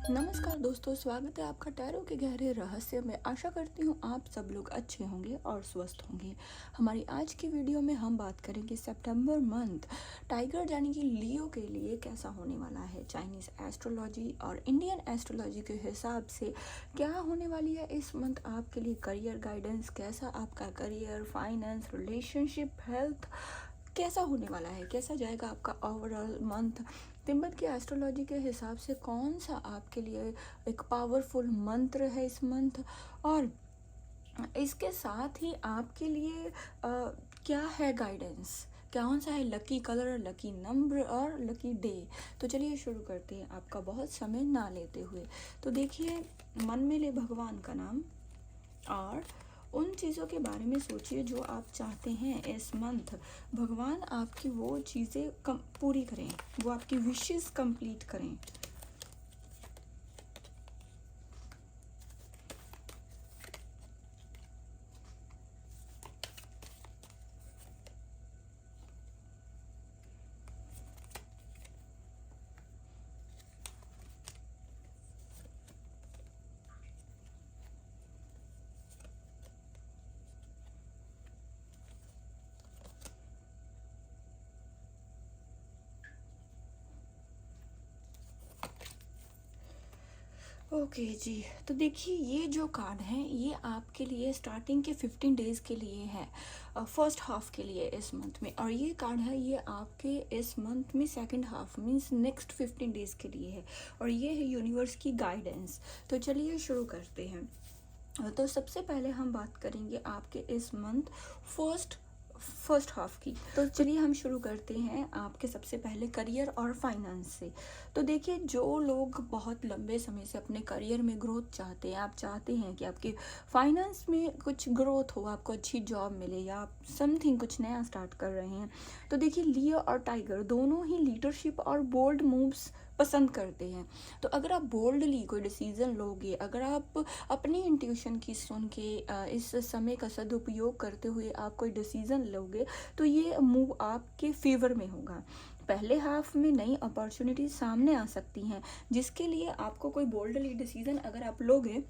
नमस्कार दोस्तों, स्वागत है आपका टैरो के गहरे रहस्य में। आशा करती हूँ आप सब लोग अच्छे होंगे और स्वस्थ होंगे। हमारी आज की वीडियो में हम बात करेंगे सितंबर मंथ टाइगर यानी कि लियो के लिए कैसा होने वाला है। चाइनीज़ एस्ट्रोलॉजी और इंडियन एस्ट्रोलॉजी के हिसाब से क्या होने वाली है इस मंथ आपके लिए। करियर गाइडेंस कैसा, आपका करियर, फाइनेंस, रिलेशनशिप, हेल्थ कैसा होने वाला है, कैसा जाएगा आपका ओवरऑल मंथ। तिब्बत की एस्ट्रोलॉजी के हिसाब से कौन सा आपके लिए एक पावरफुल मंत्र है इस मंथ, और इसके साथ ही आपके लिए क्या है गाइडेंस, कौन सा है लकी कलर, लकी नंबर और लकी डे। तो चलिए शुरू करते हैं आपका बहुत समय ना लेते हुए। तो देखिए, मन में ले भगवान का नाम और उन चीज़ों के बारे में सोचिए जो आप चाहते हैं इस मंथ भगवान आपकी वो चीज़ें पूरी करें, वो आपकी विशेस कंप्लीट करें। ओके जी, तो देखिए ये जो कार्ड है ये आपके लिए स्टार्टिंग के 15 डेज़ के लिए है, फर्स्ट हाफ के लिए इस मंथ में। और ये कार्ड है ये आपके इस मंथ में second half means next 15 days के लिए है, और ये है यूनिवर्स की गाइडेंस। तो चलिए शुरू करते हैं। तो सबसे पहले हम बात करेंगे आपके इस मंथ फर्स्ट हाफ की। तो चलिए हम शुरू करते हैं आपके सबसे पहले करियर और फाइनेंस से। तो देखिए, जो लोग बहुत लंबे समय से अपने करियर में ग्रोथ चाहते हैं, आप चाहते हैं कि आपके फाइनेंस में कुछ ग्रोथ हो, आपको अच्छी जॉब मिले या आप समथिंग कुछ नया स्टार्ट कर रहे हैं, तो देखिए लियो और टाइगर दोनों ही लीडरशिप और बोल्ड मूव्स पसंद करते हैं। तो अगर आप बोल्डली कोई डिसीज़न लोगे, अगर आप अपनी इंट्यूशन की सुन के इस समय का सदुपयोग करते हुए आप कोई डिसीज़न लोगे, तो ये मूव आपके फेवर में होगा। पहले हाफ में नई अपॉर्चुनिटी सामने आ सकती हैं, जिसके लिए आपको कोई बोल्डली डिसीज़न अगर आप लोगे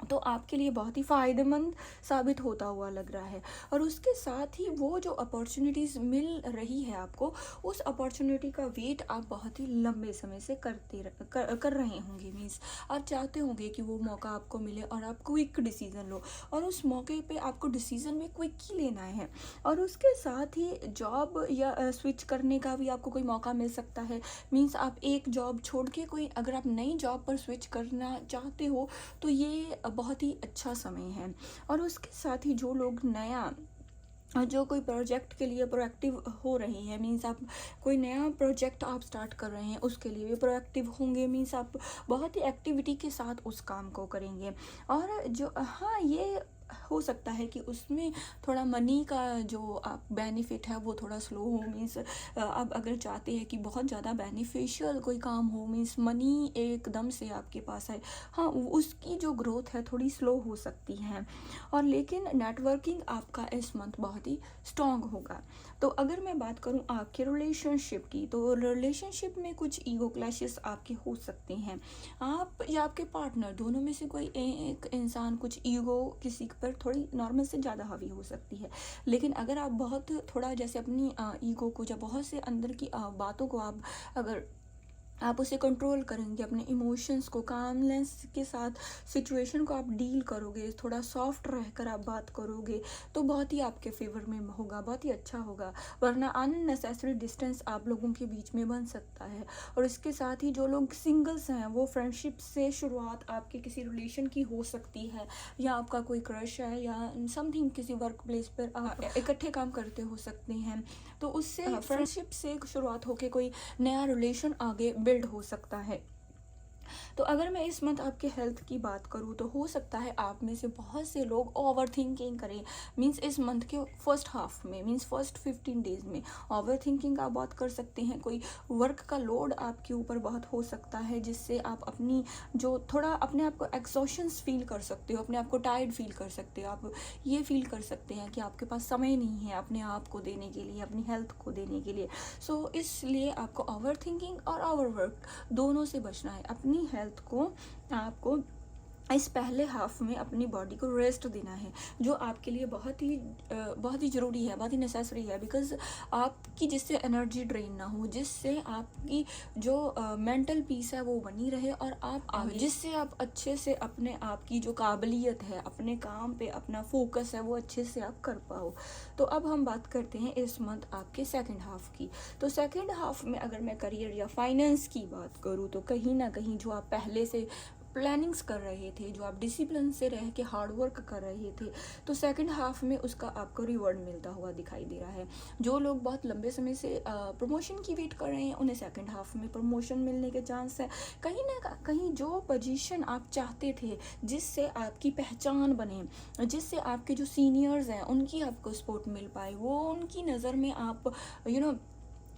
तो आपके लिए बहुत ही फ़ायदेमंद साबित होता हुआ लग रहा है। और उसके साथ ही वो जो अपॉर्चुनिटीज़ मिल रही है आपको, उस अपॉर्चुनिटी का वेट आप बहुत ही लंबे समय से कर रहे होंगे। मीन्स आप चाहते होंगे कि वो मौका आपको मिले और आप क्विक डिसीज़न लो, और उस मौके पे आपको डिसीज़न में क्विक ही लेना है। और उसके साथ ही जॉब या स्विच करने का भी आपको कोई मौका मिल सकता है। मीन्स आप एक जॉब छोड़ के कोई अगर आप नई जॉब पर स्विच करना चाहते हो, तो ये बहुत ही अच्छा समय है। और उसके साथ ही जो लोग नया जो कोई प्रोजेक्ट के लिए प्रोएक्टिव हो रहे हैं, मीन्स आप कोई नया प्रोजेक्ट आप स्टार्ट कर रहे हैं उसके लिए भी प्रोएक्टिव होंगे। मीन्स आप बहुत ही एक्टिविटी के साथ उस काम को करेंगे। और जो हाँ, ये हो सकता है कि उसमें थोड़ा मनी का जो आप बेनिफिट है वो थोड़ा स्लो हो। मीन्स आप अगर चाहते हैं कि बहुत ज़्यादा बेनिफिशियल कोई काम हो, मीन्स मनी एकदम से आपके पास आए, हाँ उसकी जो ग्रोथ है थोड़ी स्लो हो सकती है। और लेकिन नेटवर्किंग आपका इस मंथ बहुत ही स्ट्रॉन्ग होगा। तो अगर मैं बात करूं आपके रिलेशनशिप की, तो रिलेशनशिप में कुछ ईगो क्लैशेस आपके हो सकते हैं। आप या आपके पार्टनर दोनों में से कोई एक इंसान कुछ ईगो किसी पर थोड़ी नॉर्मल से ज़्यादा हावी हो सकती है। लेकिन अगर आप बहुत थोड़ा जैसे अपनी ईगो को या बहुत से अंदर की बातों को अगर आप उसे कंट्रोल करेंगे, अपने इमोशंस को कामनेस के साथ सिचुएशन को आप डील करोगे, थोड़ा सॉफ्ट रहकर आप बात करोगे, तो बहुत ही आपके फेवर में होगा, बहुत ही अच्छा होगा। वरना अननेसेसरी डिस्टेंस आप लोगों के बीच में बन सकता है। और इसके साथ ही जो लोग सिंगल्स हैं वो फ्रेंडशिप से शुरुआत आपके किसी रिलेशन की हो सकती है, या आपका कोई क्रश है या समथिंग किसी वर्क प्लेस पर आप इकट्ठे काम करते हो सकते हैं, तो उससे फ्रेंडशिप से शुरुआत होकर कोई नया रिलेशन आगे बिल्ड हो सकता है। तो अगर मैं इस मंथ आपके हेल्थ की बात करूँ, तो हो सकता है आप में से बहुत से लोग ओवर थिंकिंग करें। मीन्स इस मंथ के फर्स्ट हाफ में, मीन्स फर्स्ट 15 डेज में ओवर थिंकिंग आप बहुत कर सकते हैं। कोई वर्क का लोड आपके ऊपर बहुत हो सकता है, जिससे आप अपनी जो थोड़ा अपने आप को एक्सॉशंस फील कर सकते हो, अपने आप को टायर्ड फील कर सकते हो। आप ये फील कर सकते हैं कि आपके पास समय नहीं है अपने आप को देने के लिए, अपनी हेल्थ को देने के लिए। सो इसलिए आपको ओवर थिंकिंग और ओवर वर्क दोनों से बचना है। अपनी अपनी हेल्थ को आपको इस पहले हाफ में अपनी बॉडी को रेस्ट देना है, जो आपके लिए बहुत ही ज़रूरी है, बहुत ही नेसेसरी है। बिकॉज आपकी जिससे एनर्जी ड्रेन ना हो, जिससे आपकी जो मेंटल पीस है वो बनी रहे, और आप जिससे आप अच्छे से अपने आप की जो काबिलियत है, अपने काम पे अपना फोकस है, वो अच्छे से आप कर पाओ। तो अब हम बात करते हैं इस मंथ आपके सेकेंड हाफ की। तो सेकेंड हाफ में अगर मैं करियर या फाइनेंस की बात करूँ, तो कहीं ना कहीं जो आप पहले से प्लानिंग्स कर रहे थे, जो आप डिसिप्लिन से रह के हार्ड वर्क कर रहे थे, तो सेकंड हाफ में उसका आपको रिवॉर्ड मिलता हुआ दिखाई दे रहा है। जो लोग बहुत लंबे समय से प्रमोशन की वेट कर रहे हैं, उन्हें सेकंड हाफ में प्रमोशन मिलने के चांस है। कहीं ना कहीं जो पोजीशन आप चाहते थे, जिससे आपकी पहचान बने, जिससे आपके जो सीनियर्स हैं उनकी आपको सपोर्ट मिल पाए, वो उनकी नज़र में आप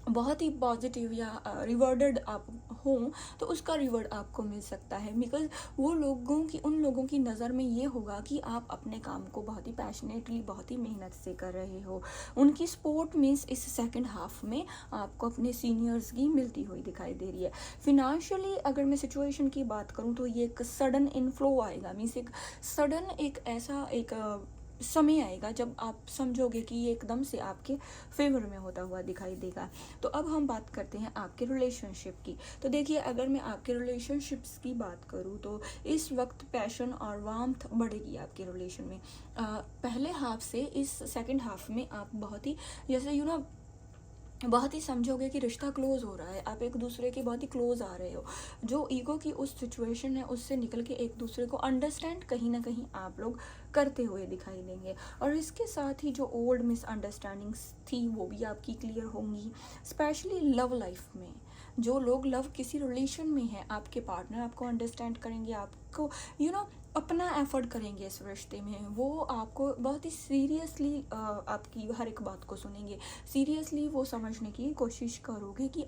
बहुत ही पॉजिटिव या रिवॉर्डेड आप हों, तो उसका रिवॉर्ड आपको मिल सकता है। बिकॉज उन लोगों की नज़र में ये होगा कि आप अपने काम को बहुत ही पैशनेटली, बहुत ही मेहनत से कर रहे हो। उनकी सपोर्ट मीन्स इस सेकंड हाफ में आपको अपने सीनियर्स की मिलती हुई दिखाई दे रही है। फिनेंशियली अगर मैं सिचुएशन की बात करूँ, तो ये एक सडन इनफ्लो आएगा, मीन्स एक सडन एक समय आएगा जब आप समझोगे कि ये एकदम से आपके फेवर में होता हुआ दिखाई देगा। तो अब हम बात करते हैं आपके रिलेशनशिप की। तो देखिए, अगर मैं आपके रिलेशनशिप्स की बात करूँ, तो इस वक्त पैशन और वार्मथ बढ़ेगी आपके रिलेशन में। पहले हाफ से इस सेकंड हाफ में आप बहुत ही जैसे बहुत ही समझोगे कि रिश्ता क्लोज हो रहा है, आप एक दूसरे के बहुत ही क्लोज आ रहे हो। जो ईगो की उस सिचुएशन है, उससे निकल के एक दूसरे को अंडरस्टैंड कहीं ना कहीं आप लोग करते हुए दिखाई देंगे। और इसके साथ ही जो ओल्ड मिसअंडरस्टैंडिंग्स थी, वो भी आपकी क्लियर होंगी। स्पेशली लव लाइफ में जो लोग किसी रिलेशन में है, आपके पार्टनर आपको अंडरस्टैंड करेंगे, आपको अपना एफर्ट करेंगे इस रिश्ते में। वो आपको बहुत ही सीरियसली आपकी हर एक बात को सुनेंगे, सीरियसली वो समझने की कोशिश करेंगे कि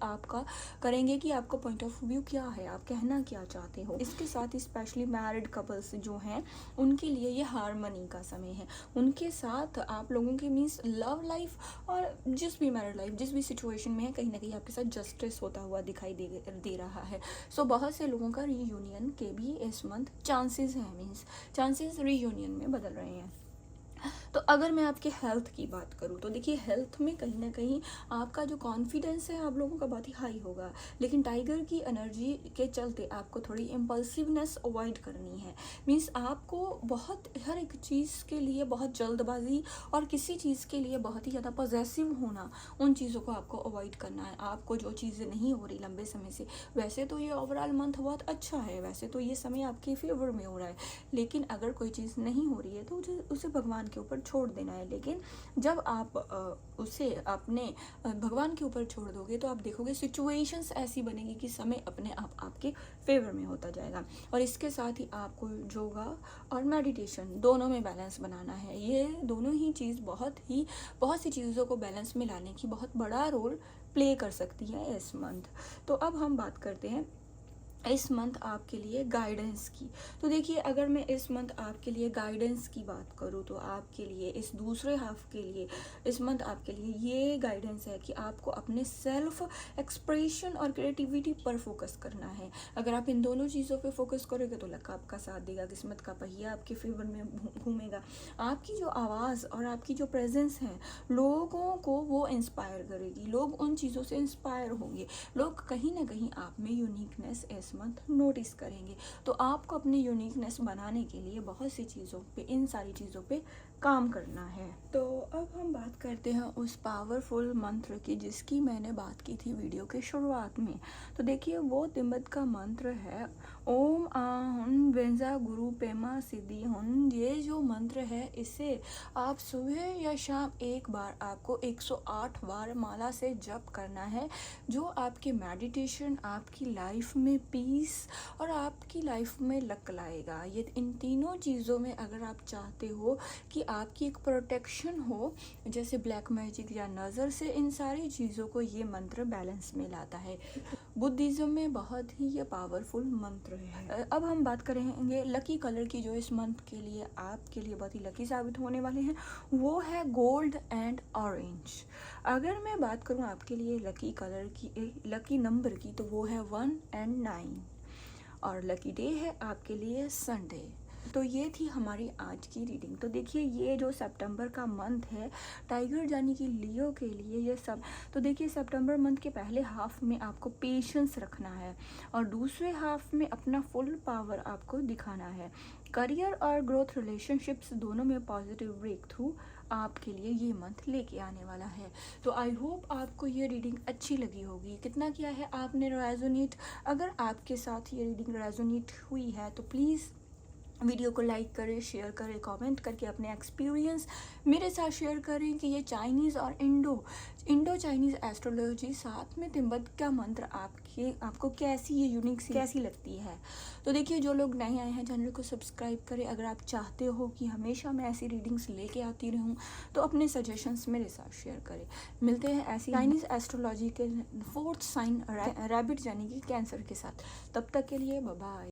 आपका पॉइंट ऑफ व्यू क्या है, आप कहना क्या चाहते हो। इसके साथ ही स्पेशली मैरिड कपल्स जो हैं, उनके लिए ये हार्मनी का समय है। उनके साथ आप लोगों के मीन्स लव लाइफ और जिस भी मैरिड लाइफ, जिस भी सिचुएशन में है, कहीं ना कहीं आपके साथ जस्टिस होता हुआ दिखाई दे रहा है। सो बहुत से लोगों का रीयूनियन के भी इस मंथ चांसेस हैं, मीन्स चांसेस रीयूनियन में बदल रहे हैं। तो अगर मैं आपके हेल्थ की बात करूँ, तो देखिए, हेल्थ में कहीं ना कहीं आपका जो कॉन्फिडेंस है आप लोगों का बहुत ही हाई होगा, लेकिन टाइगर की एनर्जी के चलते आपको थोड़ी इम्पल्सिवनेस अवॉइड करनी है। मीन्स आपको बहुत हर एक चीज़ के लिए बहुत जल्दबाजी और किसी चीज़ के लिए बहुत ही ज़्यादा पॉजेसिव होना, उन चीज़ों को आपको अवॉइड करना है। आपको जो चीज़ें नहीं हो रही लंबे समय से, वैसे तो ये ओवरऑल मंथ बहुत अच्छा है, वैसे तो ये समय आपके फेवर में हो रहा है, लेकिन अगर कोई चीज़ नहीं हो रही है तो उसे भगवान के ऊपर छोड़ देना है। लेकिन जब आप उसे अपने भगवान के ऊपर छोड़ दोगे, तो आप देखोगे सिचुएशंस ऐसी बनेगी कि समय अपने आप आपके फेवर में होता जाएगा। और इसके साथ ही आपको योगा और मेडिटेशन दोनों में बैलेंस बनाना है। ये दोनों ही चीज़ बहुत सी चीज़ों को बैलेंस में लाने की बहुत बड़ा रोल प्ले कर सकती है इस मंथ। तो अब हम बात करते हैं इस मंथ आपके लिए गाइडेंस की। तो देखिए, अगर मैं इस मंथ आपके लिए गाइडेंस की बात करूँ, तो आपके लिए इस दूसरे हाफ के लिए इस मंथ आपके लिए ये गाइडेंस है कि आपको अपने सेल्फ एक्सप्रेशन और क्रिएटिविटी पर फोकस करना है। अगर आप इन दोनों चीज़ों पे फोकस करोगे, तो लक आपका साथ देगा, किस्मत का पहिया आपके फेवर में घूमेगा। आपकी जो आवाज़ और आपकी जो प्रेजेंस है, लोगों को वो इंस्पायर करेगी, लोग उन चीज़ों से इंस्पायर होंगे, लोग कहीं ना कहीं आप में यूनिकनेस इस मंथ नोटिस करेंगे। तो आपको अपनी यूनिकनेस बनाने के लिए बहुत सी चीज़ों पे, इन सारी चीज़ों पे काम करना है। तो अब हम बात करते हैं उस पावरफुल मंत्र की जिसकी मैंने बात की थी वीडियो के शुरुआत में। तो देखिए, वो तिब्बत का मंत्र है ओम आहुन वेंजा गुरु पेमा सिद्धि हुन। ये जो मंत्र है, इसे आप सुबह या शाम एक बार आपको 108 बार माला से जप करना है, जो आपके मेडिटेशन, आपकी लाइफ में पीस और आपकी लाइफ में लक लाएगा। ये इन तीनों चीज़ों में अगर आप चाहते हो कि आपकी एक प्रोटेक्शन हो, जैसे ब्लैक मैजिक या नज़र से, इन सारी चीज़ों को ये मंत्र बैलेंस में लाता है। बुद्धिज़्म में बहुत ही ये पावरफुल मंत्र है। अब हम बात करेंगे लकी कलर की, जो इस मंथ के लिए आपके लिए बहुत ही लकी साबित होने वाले हैं, वो है गोल्ड एंड ऑरेंज। अगर मैं बात करूँ आपके लिए लकी कलर की, लकी नंबर की, तो वो है 1 और 9। और लकी डे है आपके लिए संडे। तो ये थी हमारी आज की रीडिंग। तो देखिए ये जो सितंबर का मंथ है टाइगर यानी कि लियो के लिए ये सब। तो देखिए सितंबर मंथ के पहले हाफ में आपको पेशेंस रखना है और दूसरे हाफ में अपना फुल पावर आपको दिखाना है। करियर और ग्रोथ रिलेशनशिप्स दोनों में पॉजिटिव ब्रेक थ्रू आपके लिए ये मंथ लेके आने वाला है। तो आई होप आपको ये रीडिंग अच्छी लगी होगी। कितना किया है आपने रेजोनेट? अगर आपके साथ ये रीडिंग रेजोनेट हुई है तो प्लीज़ वीडियो को लाइक करें, शेयर करें, कमेंट करके अपने एक्सपीरियंस मेरे साथ शेयर करें कि ये चाइनीज़ और इंडो चाइनीज़ एस्ट्रोलॉजी साथ में तिब्बत का मंत्र आपको कैसी ये यूनिक कैसी लगती है। तो देखिए जो लोग नए आए हैं चैनल को सब्सक्राइब करें। अगर आप चाहते हो कि हमेशा मैं ऐसी रीडिंग्स लेके आती रहूं तो अपने सजेशंस मेरे साथ शेयर करें। मिलते हैं ऐसी चाइनीज़ एस्ट्रोलॉजी के 4th साइन रैबिट यानी कि कैंसर के साथ। तब तक के लिए बाय बाय।